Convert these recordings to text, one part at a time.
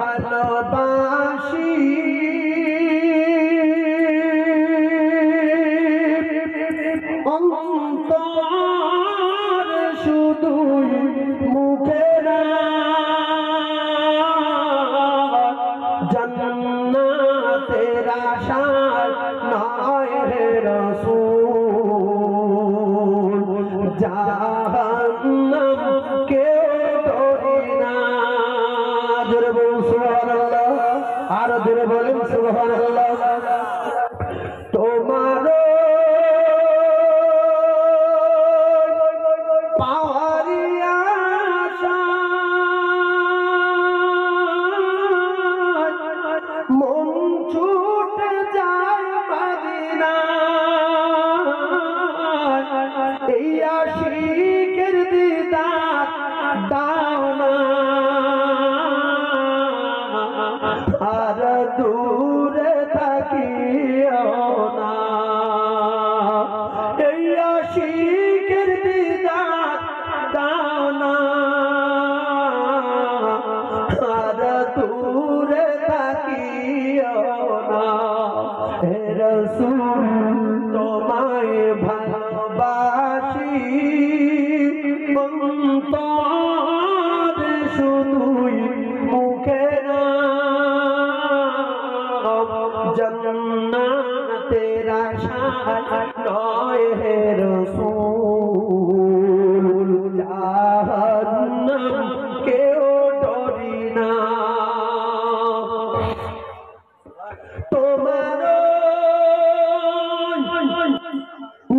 ভালোবাসি অন্তর শুধুই মুখে না জান্নাতের আশায় নয় রে রাসূল জাহান্নাম কেউ ডরে না। জোরে বলুন সুবহানাল্লাহ, আরো জোরে বলুন সুবহানাল্লাহ। তোমার পাওয়ারি আশা মন ছুটে যায় মদিনা, এই আশিকের দিদার দাও না আর দূরে থাকিও না, এই আশিকের দিদার দাও না আর দূরে থাকিও না। হে রাসূল তোমায় ভালোবাসি অন্তর শুধুই মুখে না জান্নাতের আশায় নয় হে রাসূল জাহান্নাম কেউ ডরি না। তোমার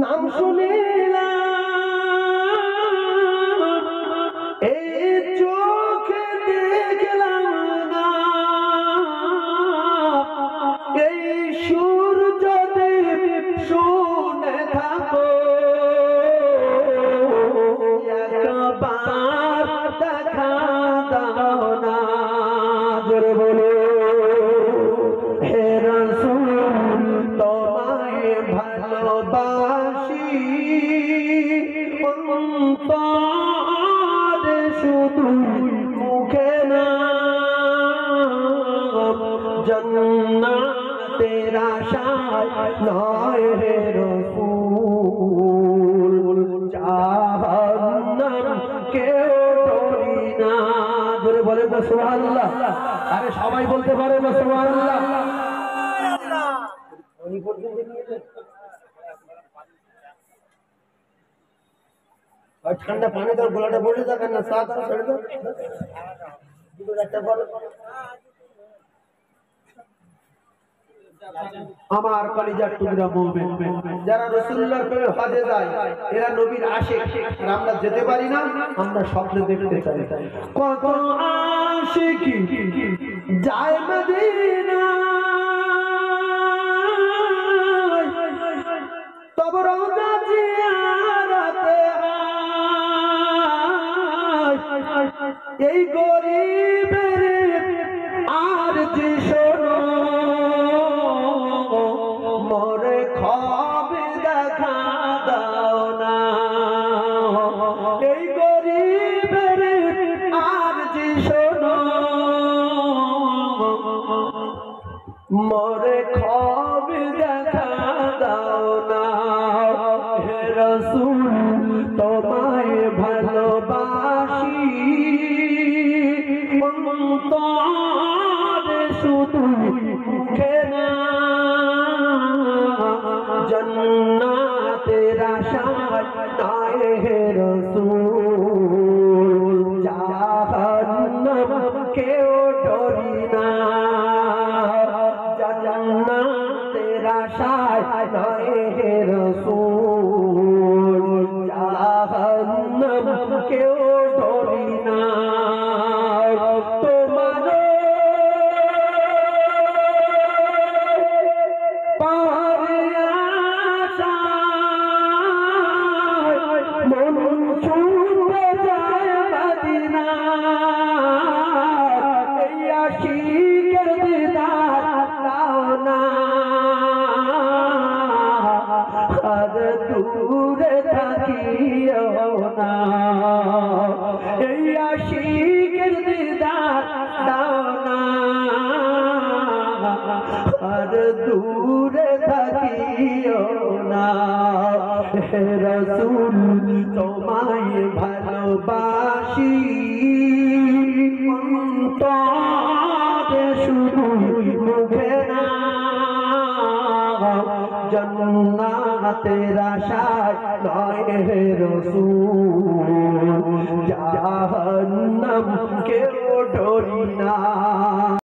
নাম শুনিলাম এই চোখে দেখলাম না, এই সুর যদি শুনে থাকো একবার দেখা দাও না। জোরে বলো হে রাসূল তোমায় ভালোবাসি অন্তর শুধু মুখে না জান্নাতের আশায় নয় হে রাসূল জাহান্নাম কেউ ডরি না। জোরে বলে না সুবহানাল্লাহ, আরে সবাই বলতে পারে না সুবহানাল্লাহ। ঠান্ডা পানি দাও, গোলাটা বলে যাবেন না, চা দাও, ছেড়ে দাও। আমার কলিজার টুকরা মুমিন যারা রাসূলুল্লাহর প্রেমে হজে যায় এরা নবীর আশিক। আমরা যেতে পারি না, আমরা স্বপ্নে দেখতে চাই। কত আশিক যায় মদিনা তব রওজা জিয়ারতে এই গরিবের আর যে শোনো মোরে খবে দেখা দাও না, এই গরিবের আর যে শোনো মোরে খবে দেখা দাও না। হে রাসূল তোমায় ভালোবাসি অন্তর শুধু মুখে না জান্নাতের আশায় নয় হে রাসূল জাহান্নাম কেউ ডরি না জান্নাতের আশায় নয় হে রাসূল জাহান্নাম কেউ ডরি না। তোমার পাওয়ারে আশায় মন ছুটে যায় মদিনা, আর দূরে থাকিও না হে রাসূল তোমায় ভালোবাসি অন্তরে শুধু মুখে না জান্নাতের আশায় নয় হে রাসূল জাহান্নাম কেউ ডরি না